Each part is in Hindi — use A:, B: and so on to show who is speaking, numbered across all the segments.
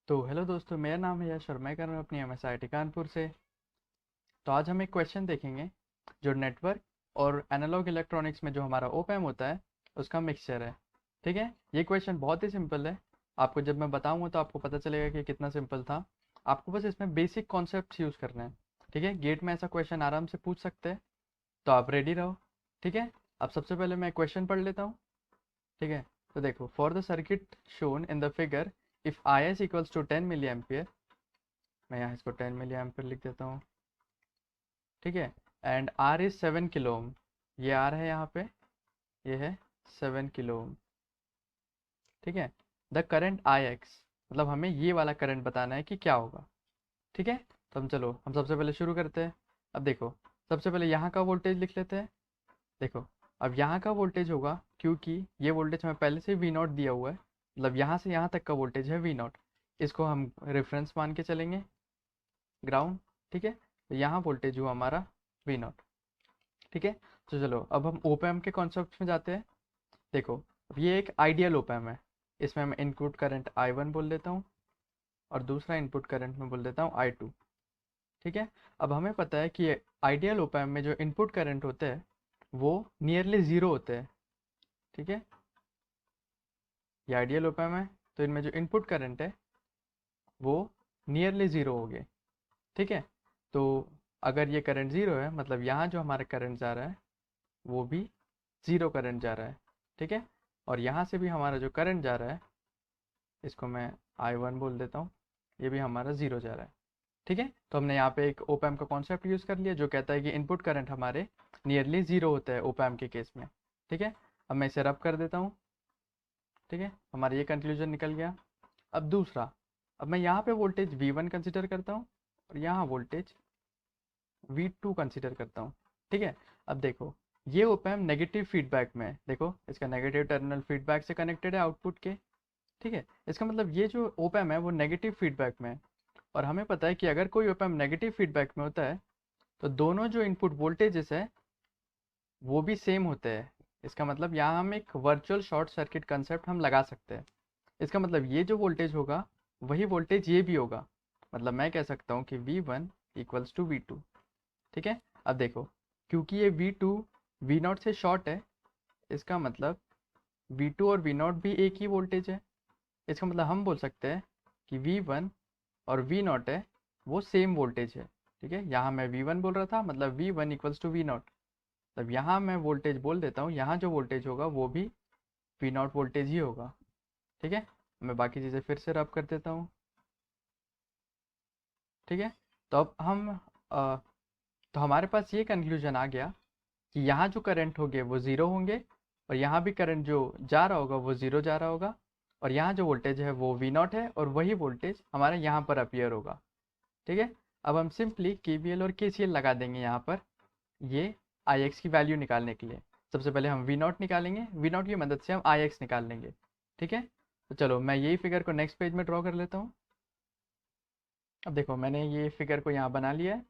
A: तो हेलो दोस्तों, मेरा नाम है यश और मैं कर रहा हूँ अपनी MSIT कानपुर से। तो आज हम एक क्वेश्चन देखेंगे जो नेटवर्क और एनालॉग इलेक्ट्रॉनिक्स में जो हमारा ओपैम होता है उसका मिक्सचर है। ठीक है, ये क्वेश्चन बहुत ही सिंपल है। आपको जब मैं बताऊंगा तो आपको पता चलेगा कि कितना सिंपल था। आपको बस इसमें बेसिक कॉन्सेप्ट यूज़ करना है। ठीक है, गेट में ऐसा क्वेश्चन आराम से पूछ सकते हैं, तो आप रेडी रहो। ठीक है, अब सबसे पहले मैं क्वेश्चन पढ़ लेता हूँ। ठीक है, तो देखो, for the circuit shown in the figure if I S equals to 10 milli ampere. मैं यहाँ इसको 10 मिली एम्पियर लिख देता हूँ। ठीक है, and R is 7 kilo ohm. ये आर है यहाँ पे, ये है 7 किलो ओम। ठीक है, द करंट आई एक्स, मतलब हमें ये वाला करंट बताना है कि क्या होगा। ठीक है, तो हम सबसे पहले शुरू करते हैं। अब देखो, सबसे पहले यहाँ का वोल्टेज लिख लेते हैं। देखो, अब यहाँ का वोल्टेज होगा, क्योंकि ये वोल्टेज हमें पहले से वी नॉट दिया हुआ है, मतलब यहाँ से यहाँ तक का वोल्टेज है वी नॉट। इसको हम रेफरेंस मान के चलेंगे, ग्राउंड। ठीक है, तो यहाँ वोल्टेज हुआ हमारा वी नॉट। ठीक है, तो चलो अब हम ओपैम के कॉन्सेप्ट में जाते हैं। देखो, अब ये एक आइडियल ओपैम है। इसमें मैं इनपुट करंट I1 बोल देता हूँ और दूसरा इनपुट करंट में बोल देता हूँ I2। ठीक है, अब हमें पता है कि आइडियल ओपैम में जो इनपुट करंट होते हैं वो नियरली ज़ीरो होते हैं। ठीक है, ये आइडियल ओपैम है, तो इनमें जो इनपुट करंट है वो नियरली ज़ीरो हो गए। ठीक है, तो अगर ये करंट ज़ीरो है, मतलब यहाँ जो हमारा करंट जा रहा है वो भी ज़ीरो करंट जा रहा है। ठीक है, और यहाँ से भी हमारा जो करंट जा रहा है, इसको मैं I1 बोल देता हूँ, ये भी हमारा ज़ीरो जा रहा है। ठीक है, तो हमने यहाँ पे एक ओपैम का कॉन्सेप्ट यूज़ कर लिया जो कहता है कि इनपुट करंट हमारे नियरली ज़ीरो होता है ओपैम के केस में। ठीक है, अब मैं इसे रब कर देता हूँ। ठीक है, हमारा ये कंक्लूजन निकल गया। अब दूसरा, अब मैं यहाँ पे वोल्टेज V1 कंसिडर करता हूँ और यहाँ वोल्टेज V2 कंसिडर करता हूँ। ठीक है, अब देखो, ये ओपैम नेगेटिव फीडबैक में है। देखो, इसका नेगेटिव टर्मिनल फीडबैक से कनेक्टेड है आउटपुट के। ठीक है, इसका मतलब ये जो ओपैम है वो नेगेटिव फीडबैक में है। और हमें पता है कि अगर कोई ओपैम नेगेटिव फीडबैक में होता है तो दोनों जो इनपुट वोल्टेजेस है वो भी सेम होते हैं। इसका मतलब यहाँ हम एक वर्चुअल शॉर्ट सर्किट कंसेप्ट हम लगा सकते हैं। इसका मतलब ये जो वोल्टेज होगा वही वोल्टेज ये भी होगा। मतलब मैं कह सकता हूँ कि V1 इक्वल्स टू V2। ठीक है, अब देखो, क्योंकि ये V2 V0 से शॉर्ट है, इसका मतलब V2 और V0 भी एक ही वोल्टेज है। इसका मतलब हम बोल सकते हैं कि V1 और V0 है वो सेम वोल्टेज है। ठीक है, यहाँ मैं V1 बोल रहा था, मतलब V1 इक्वल्स टू V0। तब यहाँ मैं वोल्टेज बोल देता हूँ, यहाँ जो वोल्टेज होगा वो भी V0 वोल्टेज ही होगा। ठीक है, मैं बाकी चीज़ें फिर से रब कर देता हूँ। ठीक है, तो अब हम तो हमारे पास ये कंक्लूजन आ गया कि यहाँ जो करंट होंगे वो ज़ीरो होंगे, और यहाँ भी करंट जो जा रहा होगा वो ज़ीरो जा रहा होगा, और यहाँ जो वोल्टेज है वो V0 है और वही वोल्टेज हमारे यहाँ पर अपीयर होगा। ठीक है, अब हम सिंपली KVL और KCL लगा देंगे यहाँ पर, ये Ix की वैल्यू निकालने के लिए। सबसे पहले हम V0 निकालेंगे, V0 की मदद से हम Ix निकाल लेंगे। ठीक है, तो चलो मैं यही फिगर को नेक्स्ट पेज में ड्रॉ कर लेता हूँ। अब देखो, मैंने ये फिगर को यहाँ बना लिया है।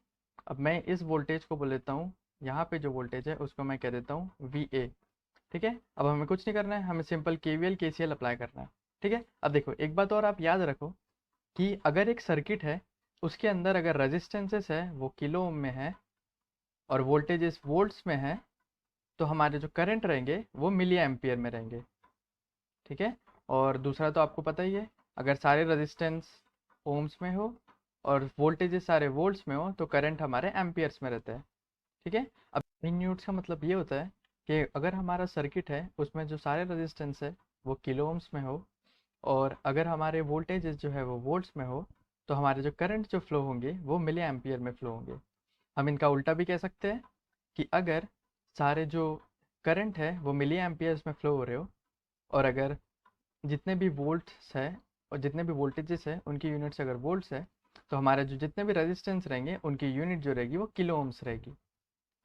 A: अब मैं इस वोल्टेज को बोल देता हूँ, यहाँ पे जो वोल्टेज है उसको मैं कह देता हूँ VA। ठीक है, अब हमें कुछ नहीं करना है, हमें सिंपल KVL KCL अप्लाई करना है। ठीक है, अब देखो, एक बात और आप याद रखो कि अगर एक सर्किट है उसके अंदर अगर रेजिस्टेंसेस है वो किलो ओम में है और वोल्टेजेस वोल्ट्स में है, तो हमारे जो करंट रहेंगे वो मिली एम्पियर में रहेंगे। ठीक है, और दूसरा तो आपको पता ही है, अगर सारे रेजिस्टेंस ओम्स में हो और वोल्टेजेस सारे वोल्ट्स में हो तो करंट हमारे एम्पियर्स में रहता है। ठीक है, अब इन यूनिट्स का मतलब ये होता है कि अगर हमारा सर्किट है उसमें जो सारे रेजिस्टेंस है वो किलो ओम्स में हो, और अगर हमारे वोल्टेजेस जो है वो वोल्ट्स में हो, तो हमारे जो करंट जो फ्लो होंगे वो मिली एम्पियर में फ्लो होंगे। हम इनका उल्टा भी कह सकते हैं कि अगर सारे जो करंट है वो मिली एम्पियर्स में फ्लो हो रहे हो, और अगर जितने भी वोल्ट्स है और जितने भी वोल्टेजेस है उनकी यूनिट्स अगर वोल्ट्स है, तो हमारे जो जितने भी रेजिस्टेंस रहेंगे उनकी यूनिट जो रहेगी वो किलो ओम्स रहेगी।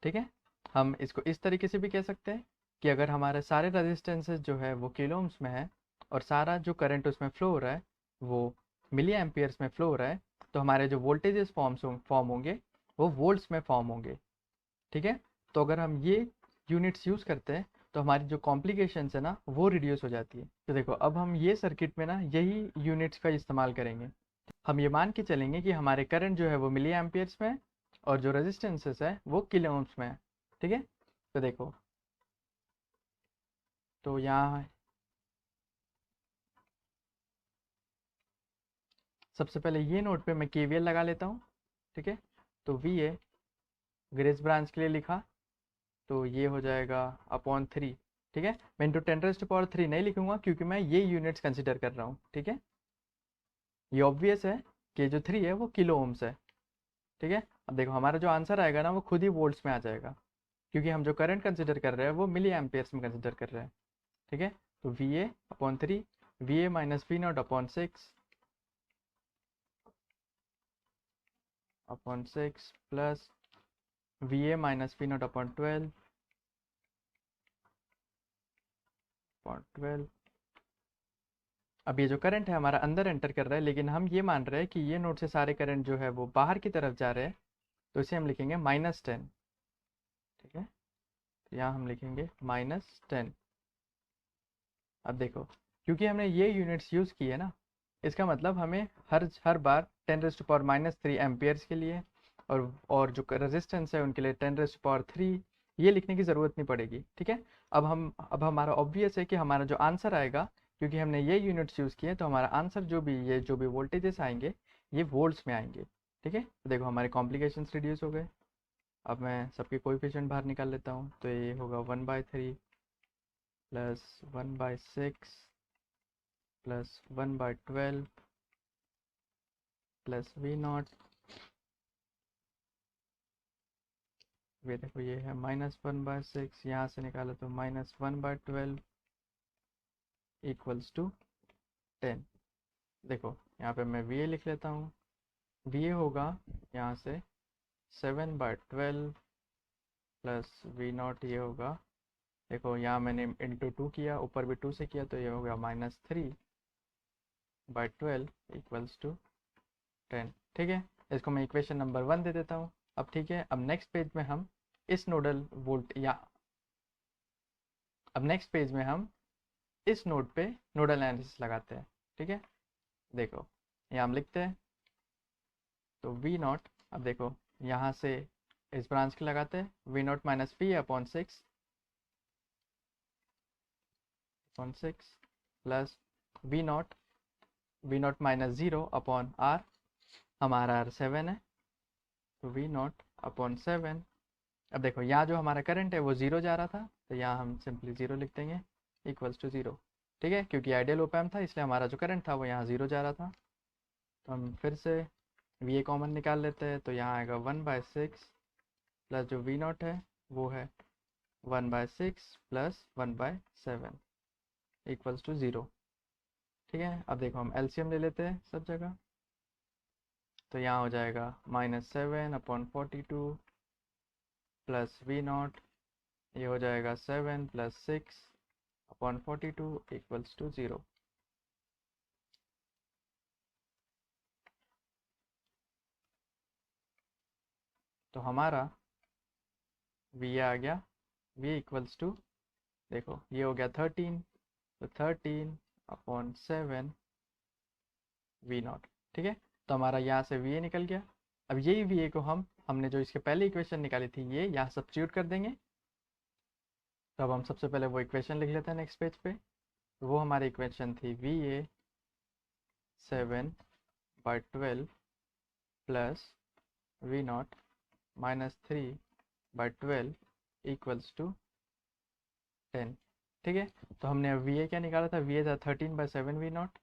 A: ठीक है, हम इसको इस तरीके से भी कह सकते हैं कि अगर हमारे सारे रेजिस्टेंसेस जो है वो किलो ओम्स में है और सारा जो करंट उसमें फ्लो हो रहा है वो मिली एम्पियर्स में फ्लो हो रहा है, तो हमारे जो वोल्टेजेस फॉर्म होंगे वो वोल्ट्स में फॉर्म होंगे। ठीक है, तो अगर हम ये यूनिट्स यूज़ करते हैं तो हमारी जो कॉम्प्लिकेशंस है ना वो रिड्यूस हो जाती है। तो देखो, अब हम ये सर्किट में ना यही यूनिट्स का इस्तेमाल करेंगे। हम ये मान के चलेंगे कि हमारे करंट जो है वो मिली एम्पियर्स में है और जो रेजिस्टेंसेस है वो किलो ओम्स में है। ठीक है, तो देखो, तो यहाँ सबसे पहले ये नोड पे मैं केवीएल लगा लेता हूँ। ठीक है, तो वी ए ग्रेस ब्रांच के लिए लिखा, तो ये हो जाएगा अपॉन 3। ठीक है, मैं इंटू 10⁻³ नहीं लिखूंगा क्योंकि मैं ये यूनिट्स कंसिडर कर रहा हूँ। ठीक है, ये ऑब्वियस है कि जो 3 है वो किलो ओम्स है। ठीक है, अब देखो हमारा जो आंसर आएगा ना वो खुद ही वोल्ट्स में आ जाएगा क्योंकि हम जो करंट कंसिडर कर रहे हैं वो मिली एम्पियर्स में कंसिडर कर रहे हैं। ठीक है, तो V A upon 3, V A minus V not upon 6 plus V A minus V not upon 12। अब ये जो करंट है हमारा अंदर एंटर कर रहा है, लेकिन हम ये मान रहे हैं कि ये नोड से सारे करंट जो है वो बाहर की तरफ जा रहे हैं, तो इसे हम लिखेंगे -10। ठीक है, तो यहाँ हम लिखेंगे -10। अब देखो, क्योंकि हमने ये यूनिट्स यूज़ की है ना, इसका मतलब हमें हर बार 10⁻³ एम्पियर्स के लिए और जो रेजिस्टेंस है उनके लिए 10⁻³ ये लिखने की ज़रूरत नहीं पड़ेगी। ठीक है, अब हमारा ऑब्वियस है कि हमारा जो आंसर आएगा, क्योंकि हमने ये यूनिट्स यूज़ किए तो हमारा आंसर जो भी वोल्टेजेस आएंगे ये वोल्ट्स में आएंगे। ठीक है, तो देखो हमारे कॉम्प्लिकेशंस रिड्यूस हो गए। अब मैं सबके कोएफिशिएंट बाहर निकाल लेता हूँ, तो ये होगा 1/3 plus 1/6 plus 1/12 plus V not. ये देखो ये है -1/6, यहाँ से निकालो तो -1/12 इक्वल्स टू 10। देखो यहाँ पे मैं वी ए लिख लेता हूँ, वी ए होगा यहाँ से 7/12 प्लस वी नॉट, ये होगा, देखो यहाँ मैंने इंटू 2 किया, ऊपर भी 2 से किया, तो ये हो गया -3/12 इक्वल्स टू 10। ठीक है, इसको मैं इक्वेशन नंबर 1 दे देता हूँ। अब ठीक है, अब नेक्स्ट पेज में हम इस नोडल वोल्ट या अब नेक्स्ट पेज में हम इस नोड पे नोडल एनालिसिस लगाते हैं। ठीक है, देखो यहाँ हम लिखते हैं, तो वी नॉट, अब देखो यहाँ से इस ब्रांच के लगाते हैं, V not minus P upon 6 plus V not minus 0 upon R, हमारा आर 7 है, तो वी नॉट अपॉन 7। अब देखो यहाँ जो हमारा करंट है वो 0 जा रहा था, तो यहाँ हम सिंपली 0 लिख देंगे इक्वल्स टू 0। ठीक है, क्योंकि आइडियल ओप एम्प था इसलिए हमारा जो करंट था वो यहाँ 0 जा रहा था। तो हम फिर से वी ए कॉमन निकाल लेते हैं, तो यहाँ आएगा 1/6 प्लस जो वी नॉट है वो है 1/6 प्लस 1/7 इक्वल्स टू 0। ठीक है, अब देखो हम एलसीएम ले लेते हैं सब जगह, तो यहाँ हो जाएगा -7/42 प्लस वी नॉट, ये हो जाएगा 7 प्लस 6/42 इक्वल्स टू 0। तो हमारा वी आ गया, वी इक्वल्स टू, देखो ये हो गया 13, तो 13/7 वी नॉट। ठीक है, तो हमारा यहाँ से वी ए निकल गया। अब यही वी ए को हमने जो इसके पहले इक्वेशन निकाली थी ये यहाँ सब्स्टिट्यूट कर देंगे। तो अब हम सबसे पहले वो इक्वेशन लिख लेते हैं नेक्स्ट पेज पे। तो वो हमारी इक्वेशन थी V A 7/12 plus V not -3/12 equals to 10। ठीक है, तो हमने वी ए क्या निकाला था, वी ए था 13/7 वी नॉट,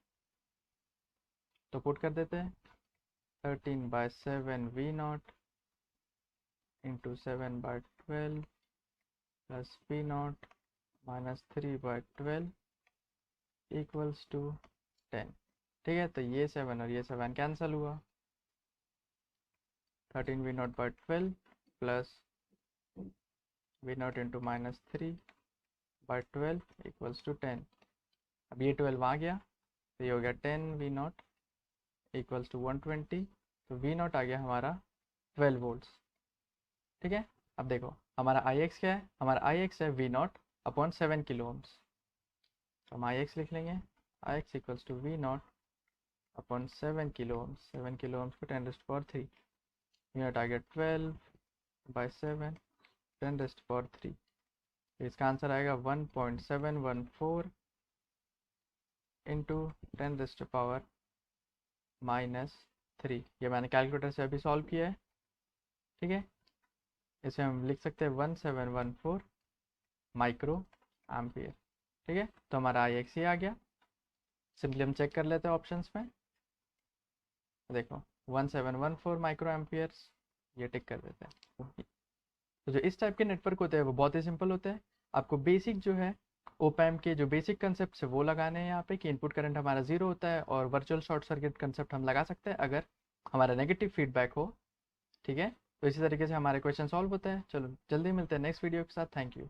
A: तो पुट कर देते हैं 13/7 V not into 7/12 plus V not -3/12 equals to 10। ठीक है, तो ये 7 और ये 7 कैंसिल हुआ, 13 V not by 12 plus V not into -3/12 equals to 10। अब ये 12 आ गया, तो ये हो गया 10 वी नॉट इक्वल्स टू 120, तो वी नॉट आ गया हमारा 12 वोल्ट्स। ठीक है, अब देखो हमारा आई एक्स क्या है, हमारा आई एक्स है v not upon 7 kilo ohms, तो हम आई एक्स लिख लेंगे, i x equals to v not upon 7 kilo ohms को 10⁻³ यूनिट आ गया 12/7 10⁻³। इसका आंसर आएगा 1.714 इंटू 10⁻⁻3। ये मैंने कैलकुलेटर से अभी सॉल्व किया है, ठीक है। इसे हम लिख सकते हैं 1714 माइक्रो एम्पियर, ठीक है। तो हमारा Ix ये आ गया। सिंपली हम चेक कर लेते हैं ऑप्शंस में, देखो 1714 माइक्रो एम्पियर्स, ये टिक कर देते हैं। तो जो इस टाइप के नेटवर्क होते हैं वो बहुत ही सिंपल होते हैं। आपको बेसिक जो है ओपैम्प के जो बेसिक कंसेप्ट है वो लगाने हैं यहाँ पे, कि इनपुट करंट हमारा 0 होता है, और वर्चुअल शॉर्ट सर्किट कंसेप्ट हम लगा सकते हैं अगर हमारा नेगेटिव फीडबैक हो, ठीक है। तो इसी तरीके से हमारे क्वेश्चन सॉल्व होते हैं। चलो जल्दी मिलते हैं नेक्स्ट वीडियो के साथ। Thank you.